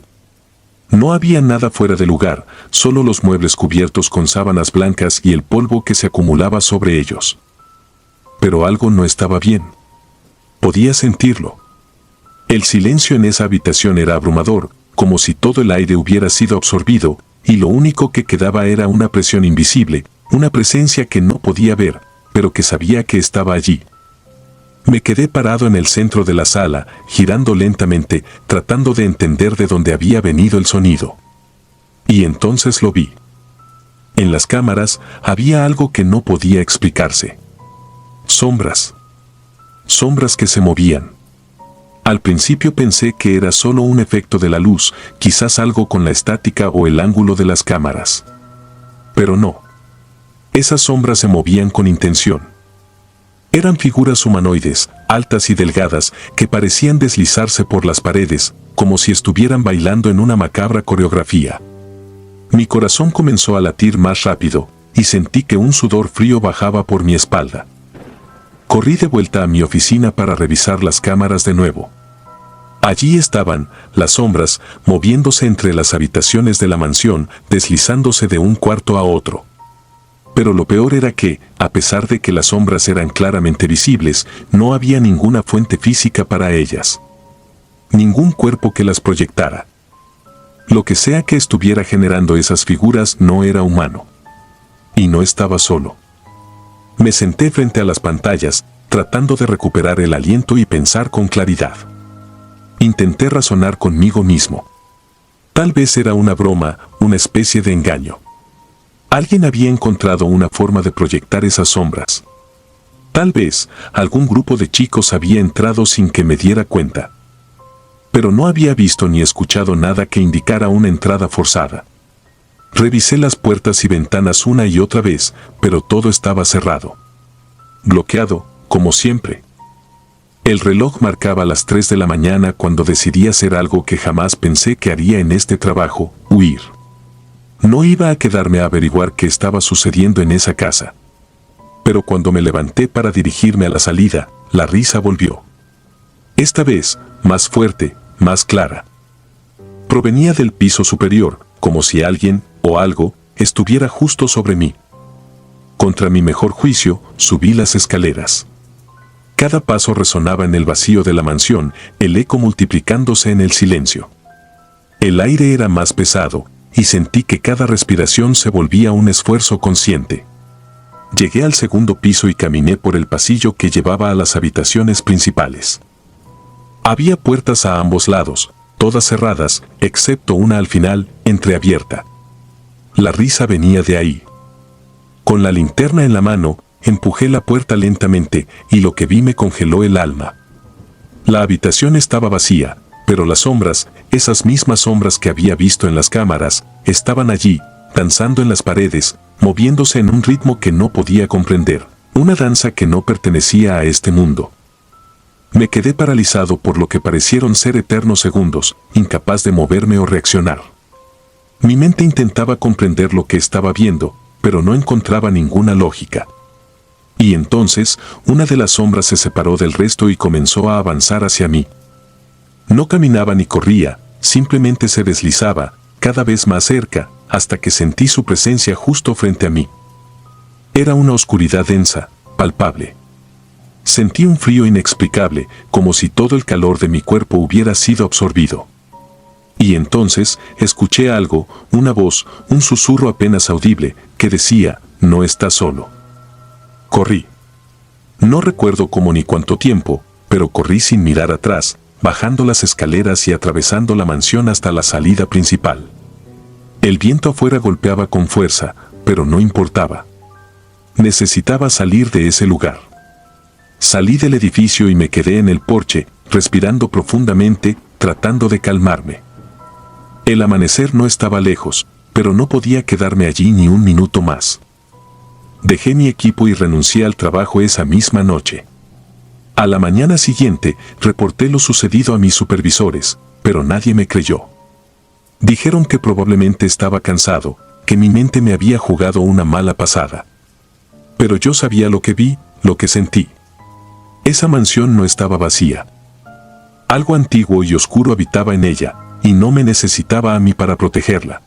No había nada fuera de lugar, solo los muebles cubiertos con sábanas blancas y el polvo que se acumulaba sobre ellos. Pero algo no estaba bien. Podía sentirlo. El silencio en esa habitación era abrumador, como si todo el aire hubiera sido absorbido, y lo único que quedaba era una presión invisible, una presencia que no podía ver, pero que sabía que estaba allí. Me quedé parado en el centro de la sala, girando lentamente, tratando de entender de dónde había venido el sonido. Y entonces lo vi. En las cámaras había algo que no podía explicarse. Sombras. Sombras que se movían. Al principio pensé que era solo un efecto de la luz, quizás algo con la estática o el ángulo de las cámaras. Pero no. Esas sombras se movían con intención. Eran figuras humanoides, altas y delgadas, que parecían deslizarse por las paredes, como si estuvieran bailando en una macabra coreografía. Mi corazón comenzó a latir más rápido, y sentí que un sudor frío bajaba por mi espalda. Corrí de vuelta a mi oficina para revisar las cámaras de nuevo. Allí estaban, las sombras, moviéndose entre las habitaciones de la mansión, deslizándose de un cuarto a otro. Pero lo peor era que, a pesar de que las sombras eran claramente visibles, no había ninguna fuente física para ellas. Ningún cuerpo que las proyectara. Lo que sea que estuviera generando esas figuras no era humano. Y no estaba solo. Me senté frente a las pantallas, tratando de recuperar el aliento y pensar con claridad. Intenté razonar conmigo mismo. Tal vez era una broma, una especie de engaño. Alguien había encontrado una forma de proyectar esas sombras. Tal vez algún grupo de chicos había entrado sin que me diera cuenta. Pero no había visto ni escuchado nada que indicara una entrada forzada. Revisé las puertas y ventanas una y otra vez, pero todo estaba cerrado. Bloqueado, como siempre. El reloj marcaba las 3 de la mañana cuando decidí hacer algo que jamás pensé que haría en este trabajo: huir. No iba a quedarme a averiguar qué estaba sucediendo en esa casa. Pero cuando me levanté para dirigirme a la salida, la risa volvió. Esta vez, más fuerte, más clara. Provenía del piso superior, como si alguien, o algo, estuviera justo sobre mí. Contra mi mejor juicio, subí las escaleras. Cada paso resonaba en el vacío de la mansión, el eco multiplicándose en el silencio. El aire era más pesado, y sentí que cada respiración se volvía un esfuerzo consciente. Llegué al segundo piso y caminé por el pasillo que llevaba a las habitaciones principales. Había puertas a ambos lados, todas cerradas, excepto una al final, entreabierta. La risa venía de ahí. Con la linterna en la mano, empujé la puerta lentamente, y lo que vi me congeló el alma. La habitación estaba vacía, pero las sombras, esas mismas sombras que había visto en las cámaras, estaban allí, danzando en las paredes, moviéndose en un ritmo que no podía comprender, una danza que no pertenecía a este mundo. Me quedé paralizado por lo que parecieron ser eternos segundos, incapaz de moverme o reaccionar. Mi mente intentaba comprender lo que estaba viendo, pero no encontraba ninguna lógica. Y entonces, una de las sombras se separó del resto y comenzó a avanzar hacia mí. No caminaba ni corría, simplemente se deslizaba, cada vez más cerca, hasta que sentí su presencia justo frente a mí. Era una oscuridad densa, palpable. Sentí un frío inexplicable, como si todo el calor de mi cuerpo hubiera sido absorbido. Y entonces, escuché algo, una voz, un susurro apenas audible, que decía: no estás solo. Corrí. No recuerdo cómo ni cuánto tiempo, pero corrí sin mirar atrás, bajando las escaleras y atravesando la mansión hasta la salida principal. El viento afuera golpeaba con fuerza, pero no importaba. Necesitaba salir de ese lugar. Salí del edificio y me quedé en el porche, respirando profundamente, tratando de calmarme. El amanecer no estaba lejos, pero no podía quedarme allí ni un minuto más. Dejé mi equipo y renuncié al trabajo esa misma noche. A la mañana siguiente, reporté lo sucedido a mis supervisores, pero nadie me creyó. Dijeron que probablemente estaba cansado, que mi mente me había jugado una mala pasada. Pero yo sabía lo que vi, lo que sentí. Esa mansión no estaba vacía. Algo antiguo y oscuro habitaba en ella, y no me necesitaba a mí para protegerla.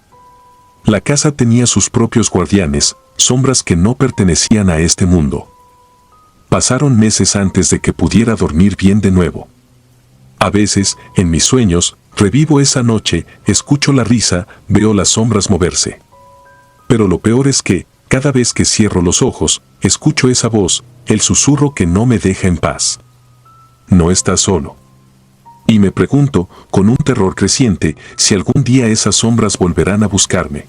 La casa tenía sus propios guardianes, sombras que no pertenecían a este mundo. Pasaron meses antes de que pudiera dormir bien de nuevo. A veces, en mis sueños, revivo esa noche, escucho la risa, veo las sombras moverse. Pero lo peor es que, Cada vez que cierro los ojos, escucho esa voz, el susurro que no me deja en paz. No estás solo. Y me pregunto, con un terror creciente, si algún día esas sombras volverán a buscarme.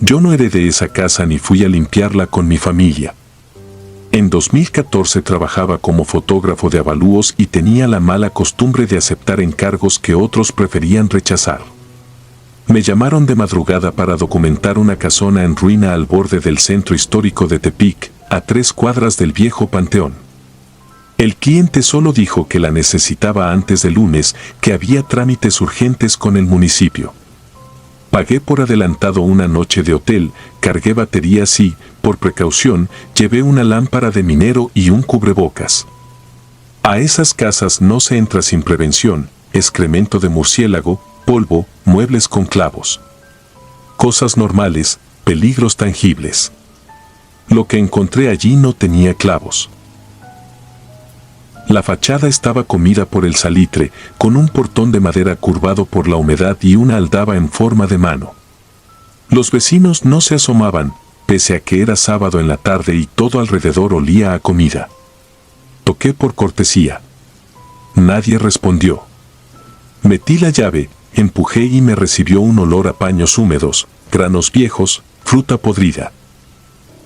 Yo no heredé esa casa ni fui a limpiarla con mi familia. En 2014 trabajaba como fotógrafo de avalúos y tenía la mala costumbre de aceptar encargos que otros preferían rechazar. Me llamaron de madrugada para documentar una casona en ruina al borde del centro histórico de Tepic, a 3 cuadras del viejo Panteón. El cliente solo dijo que la necesitaba antes del lunes, que había trámites urgentes con el municipio. Pagué por adelantado una noche de hotel, cargué baterías y, por precaución, llevé una lámpara de minero y un cubrebocas. A esas casas no se entra sin prevención, excremento de murciélago, polvo, muebles con clavos. Cosas normales, peligros tangibles. Lo que encontré allí no tenía clavos. La fachada estaba comida por el salitre, con un portón de madera curvado por la humedad y una aldaba en forma de mano. Los vecinos no se asomaban, pese a que era sábado en la tarde y todo alrededor olía a comida. Toqué por cortesía. Nadie respondió. Metí la llave, empujé y me recibió un olor a paños húmedos, granos viejos, fruta podrida.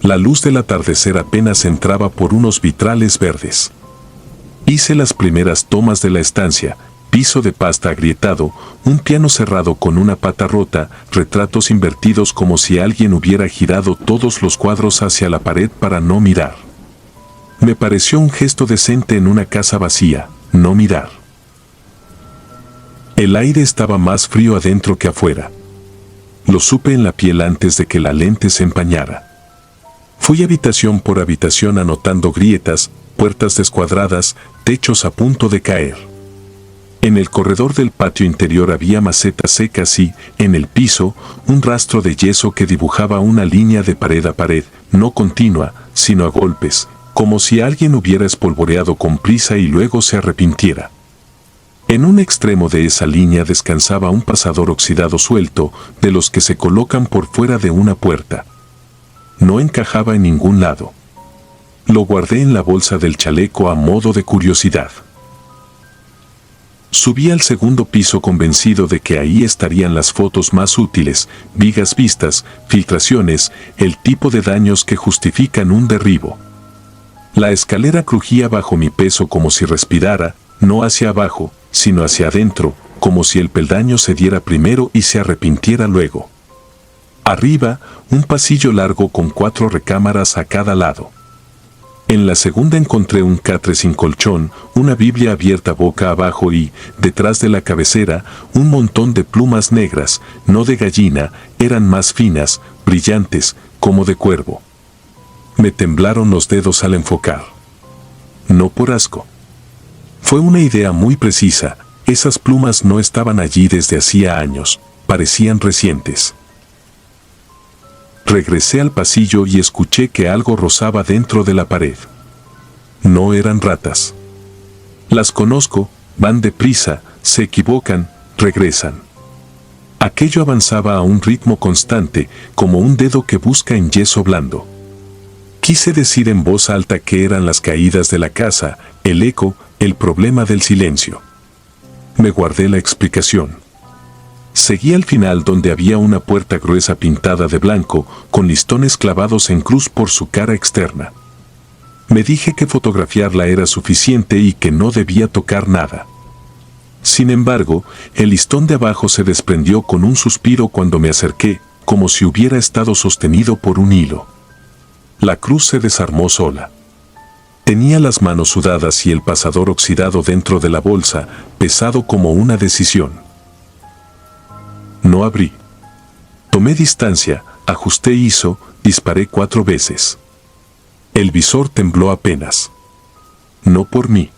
La luz del atardecer apenas entraba por unos vitrales verdes. Hice las primeras tomas de la estancia, piso de pasta agrietado, un piano cerrado con una pata rota, retratos invertidos como si alguien hubiera girado todos los cuadros hacia la pared para no mirar. Me pareció un gesto decente en una casa vacía, no mirar. El aire estaba más frío adentro que afuera. Lo supe en la piel antes de que la lente se empañara. Fui habitación por habitación anotando grietas, puertas descuadradas, techos a punto de caer. En el corredor del patio interior había macetas secas y, en el piso, un rastro de yeso que dibujaba una línea de pared a pared, no continua, sino a golpes, como si alguien hubiera espolvoreado con prisa y luego se arrepintiera. En un extremo de esa línea descansaba un pasador oxidado suelto, de los que se colocan por fuera de una puerta. No encajaba en ningún lado. Lo guardé en la bolsa del chaleco a modo de curiosidad. Subí al segundo piso convencido de que ahí estarían las fotos más útiles, vigas vistas, filtraciones, el tipo de daños que justifican un derribo. La escalera crujía bajo mi peso como si respirara, no hacia abajo, sino hacia adentro, como si el peldaño se diera primero y se arrepintiera luego. Arriba, un pasillo largo con 4 recámaras a cada lado. En la segunda encontré un catre sin colchón, una Biblia abierta boca abajo y, detrás de la cabecera, un montón de plumas negras, no de gallina, eran más finas, brillantes, como de cuervo. Me temblaron los dedos al enfocar. No por asco. Fue una idea muy precisa, esas plumas no estaban allí desde hacía años, parecían recientes. Regresé al pasillo y escuché que algo rozaba dentro de la pared. No eran ratas. Las conozco, van deprisa, se equivocan, regresan. Aquello avanzaba a un ritmo constante, como un dedo que busca en yeso blando. Quise decir en voz alta que eran las caídas de la casa, el eco, el problema del silencio. Me guardé la explicación. Seguí al final donde había una puerta gruesa pintada de blanco, con listones clavados en cruz por su cara externa. Me dije que fotografiarla era suficiente y que no debía tocar nada. Sin embargo, el listón de abajo se desprendió con un suspiro cuando me acerqué, como si hubiera estado sostenido por un hilo. La cruz se desarmó sola. Tenía las manos sudadas y el pasador oxidado dentro de la bolsa, pesado como una decisión. No abrí. Tomé distancia, ajusté ISO, disparé 4 veces. El visor tembló apenas. No por mí.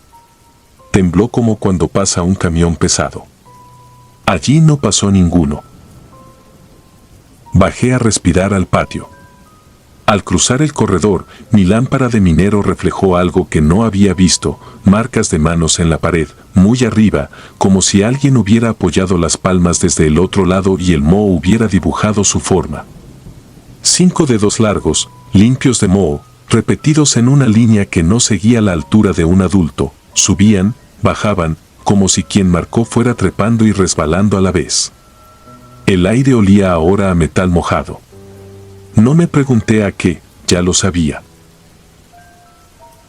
Tembló como cuando pasa un camión pesado. Allí no pasó ninguno. Bajé a respirar al patio. Al cruzar el corredor, mi lámpara de minero reflejó algo que no había visto, marcas de manos en la pared, muy arriba, como si alguien hubiera apoyado las palmas desde el otro lado y el moho hubiera dibujado su forma. 5 dedos largos, limpios de moho, repetidos en una línea que no seguía la altura de un adulto, subían, bajaban, como si quien marcó fuera trepando y resbalando a la vez. El aire olía ahora a metal mojado. No me pregunté a qué, ya lo sabía.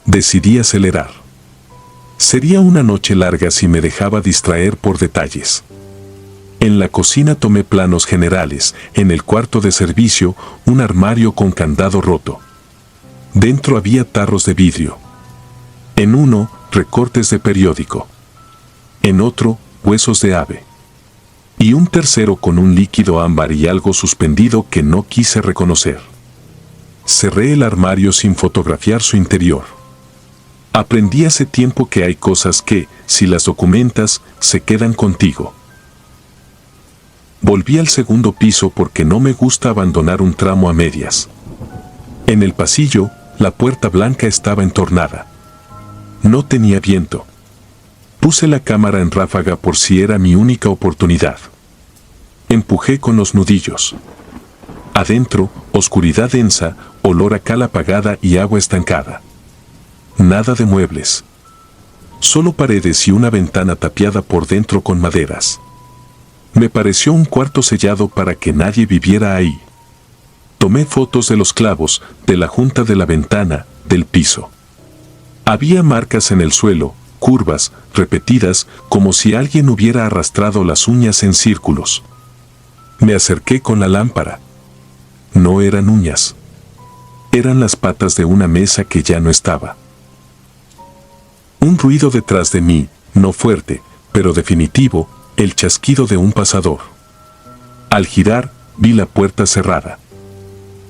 Decidí acelerar. Sería una noche larga si me dejaba distraer por detalles. En la cocina tomé planos generales, en el cuarto de servicio, un armario con candado roto. Dentro había tarros de vidrio. En uno, recortes de periódico. En otro, huesos de ave. Y un tercero con un líquido ámbar y algo suspendido que no quise reconocer. Cerré el armario sin fotografiar su interior. Aprendí hace tiempo que hay cosas que, si las documentas, se quedan contigo. Volví al segundo piso porque no me gusta abandonar un tramo a medias. En el pasillo, la puerta blanca estaba entornada. No tenía viento. Puse la cámara en ráfaga por si era mi única oportunidad. Empujé con los nudillos. Adentro, oscuridad densa, olor a cal apagada y agua estancada. Nada de muebles. Solo paredes y una ventana tapiada por dentro con maderas. Me pareció un cuarto sellado para que nadie viviera ahí. Tomé fotos de los clavos, de la junta de la ventana, del piso. Había marcas en el suelo, curvas, repetidas, como si alguien hubiera arrastrado las uñas en círculos. Me acerqué con la lámpara. No eran uñas. Eran las patas de una mesa que ya no estaba. Un ruido detrás de mí, no fuerte, pero definitivo, el chasquido de un pasador. Al girar, vi la puerta cerrada.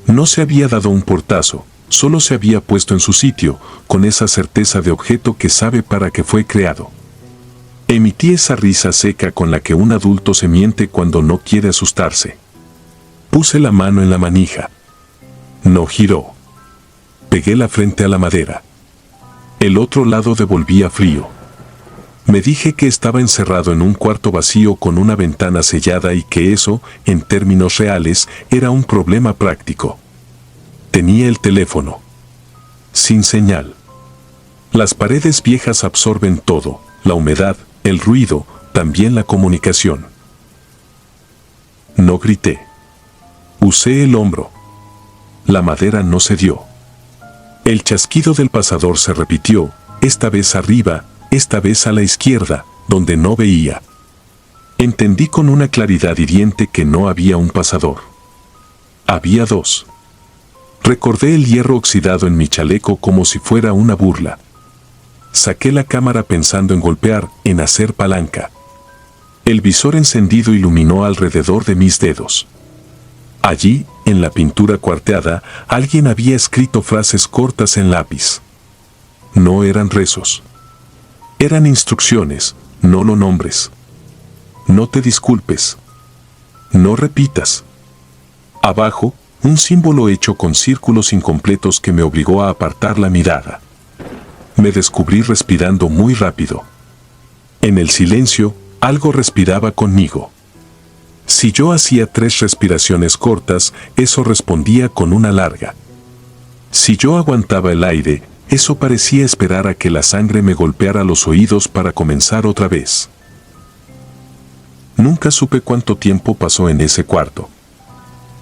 No se había dado un portazo, solo se había puesto en su sitio, con esa certeza de objeto que sabe para qué fue creado. Emití esa risa seca con la que un adulto se miente cuando no quiere asustarse. Puse la mano en la manija. No giró. Pegué la frente a la madera. El otro lado devolvía frío. Me dije que estaba encerrado en un cuarto vacío con una ventana sellada y que eso, en términos reales, era un problema práctico. Tenía el teléfono. Sin señal. Las paredes viejas absorben todo, la humedad, el ruido, también la comunicación. No grité. Usé el hombro. La madera no cedió. El chasquido del pasador se repitió, esta vez arriba, esta vez a la izquierda, donde no veía. Entendí con una claridad hiriente que no había un pasador. Había dos. Recordé el hierro oxidado en mi chaleco como si fuera una burla. Saqué la cámara pensando en golpear, en hacer palanca. El visor encendido iluminó alrededor de mis dedos. Allí, en la pintura cuarteada, alguien había escrito frases cortas en lápiz. No eran rezos. Eran instrucciones, no lo nombres. No te disculpes. No repitas. Abajo, un símbolo hecho con círculos incompletos que me obligó a apartar la mirada. Me descubrí respirando muy rápido. En el silencio, algo respiraba conmigo. Si yo hacía 3 respiraciones cortas, eso respondía con una larga. Si yo aguantaba el aire, eso parecía esperar a que la sangre me golpeara los oídos para comenzar otra vez. Nunca supe cuánto tiempo pasó en ese cuarto.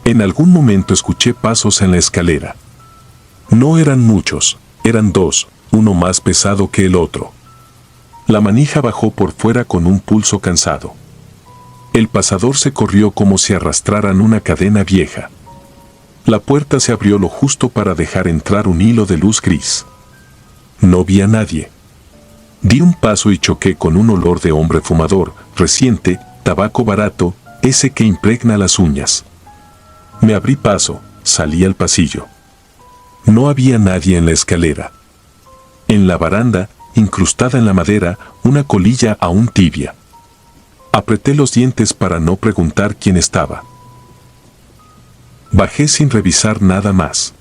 En algún momento escuché pasos en la escalera. No eran muchos, eran 2, uno más pesado que el otro. La manija bajó por fuera con un pulso cansado. El pasador se corrió como si arrastraran una cadena vieja. La puerta se abrió lo justo para dejar entrar un hilo de luz gris. No vi a nadie. Di un paso y choqué con un olor de hombre fumador, reciente, tabaco barato, ese que impregna las uñas. Me abrí paso, salí al pasillo. No había nadie en la escalera. En la baranda, incrustada en la madera, una colilla aún tibia. Apreté los dientes para no preguntar quién estaba. Bajé sin revisar nada más.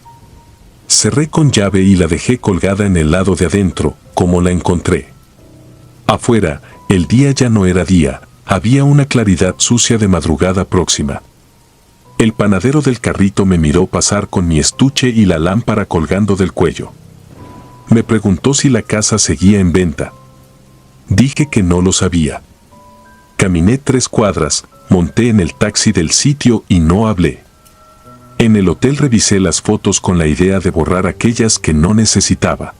Cerré con llave y la dejé colgada en el lado de adentro, como la encontré. Afuera, el día ya no era día, había una claridad sucia de madrugada próxima. El panadero del carrito me miró pasar con mi estuche y la lámpara colgando del cuello. Me preguntó si la casa seguía en venta. Dije que no lo sabía. Caminé 3 cuadras, monté en el taxi del sitio y no hablé. En el hotel revisé las fotos con la idea de borrar aquellas que no necesitaba.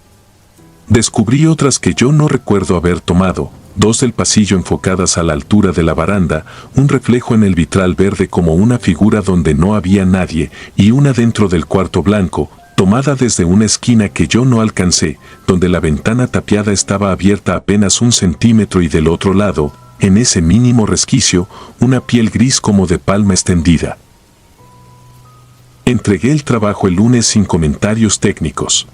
Descubrí otras que yo no recuerdo haber tomado, 2 del pasillo enfocadas a la altura de la baranda, un reflejo en el vitral verde como una figura donde no había nadie, y una dentro del cuarto blanco, tomada desde una esquina que yo no alcancé, donde la ventana tapiada estaba abierta apenas 1 centímetro y del otro lado, en ese mínimo resquicio, una piel gris como de palma extendida. Entregué el trabajo el lunes sin comentarios técnicos.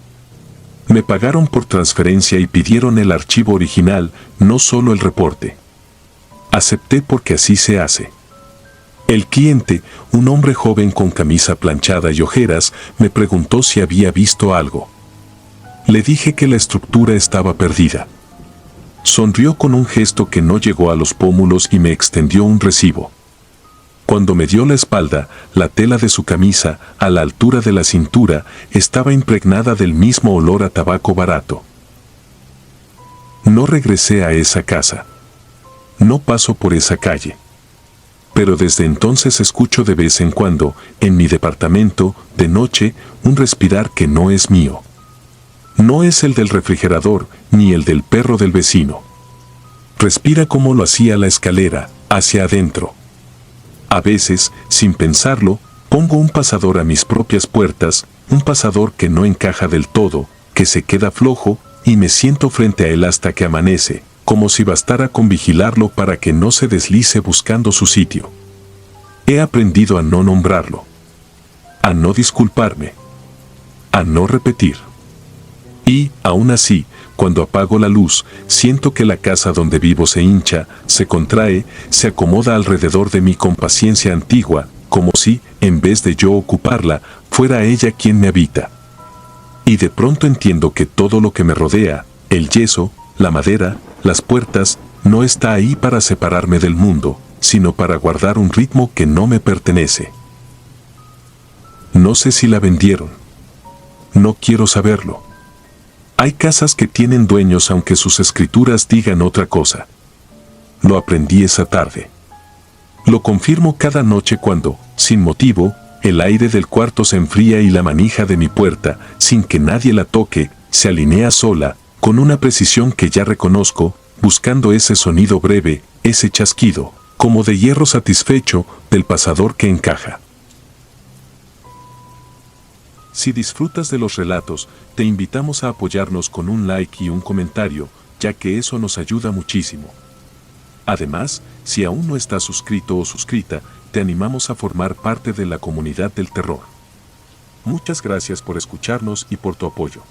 Me pagaron por transferencia y pidieron el archivo original, no solo el reporte. Acepté porque así se hace. El cliente, un hombre joven con camisa planchada y ojeras, me preguntó si había visto algo. Le dije que la estructura estaba perdida. Sonrió con un gesto que no llegó a los pómulos y me extendió un recibo. Cuando me dio la espalda, la tela de su camisa, a la altura de la cintura, estaba impregnada del mismo olor a tabaco barato. No regresé a esa casa. No paso por esa calle. Pero desde entonces escucho de vez en cuando, en mi departamento, de noche, un respirar que no es mío. No es el del refrigerador, ni el del perro del vecino. Respira como lo hacía la escalera, hacia adentro. A veces, sin pensarlo, pongo un pasador a mis propias puertas, un pasador que no encaja del todo, que se queda flojo, y me siento frente a él hasta que amanece, como si bastara con vigilarlo para que no se deslice buscando su sitio. He aprendido a no nombrarlo, a no disculparme, a no repetir. Y, aún así, cuando apago la luz, siento que la casa donde vivo se hincha, se contrae, se acomoda alrededor de mí con paciencia antigua, como si, en vez de yo ocuparla, fuera ella quien me habita. Y de pronto entiendo que todo lo que me rodea, el yeso, la madera, las puertas, no está ahí para separarme del mundo, sino para guardar un ritmo que no me pertenece. No sé si la vendieron. No quiero saberlo. Hay casas que tienen dueños aunque sus escrituras digan otra cosa. Lo aprendí esa tarde. Lo confirmo cada noche cuando, sin motivo, el aire del cuarto se enfría y la manija de mi puerta, sin que nadie la toque, se alinea sola, con una precisión que ya reconozco, buscando ese sonido breve, ese chasquido, como de hierro satisfecho, del pasador que encaja. Si disfrutas de los relatos, te invitamos a apoyarnos con un like y un comentario, ya que eso nos ayuda muchísimo. Además, si aún no estás suscrito o suscrita, te animamos a formar parte de la comunidad del terror. Muchas gracias por escucharnos y por tu apoyo.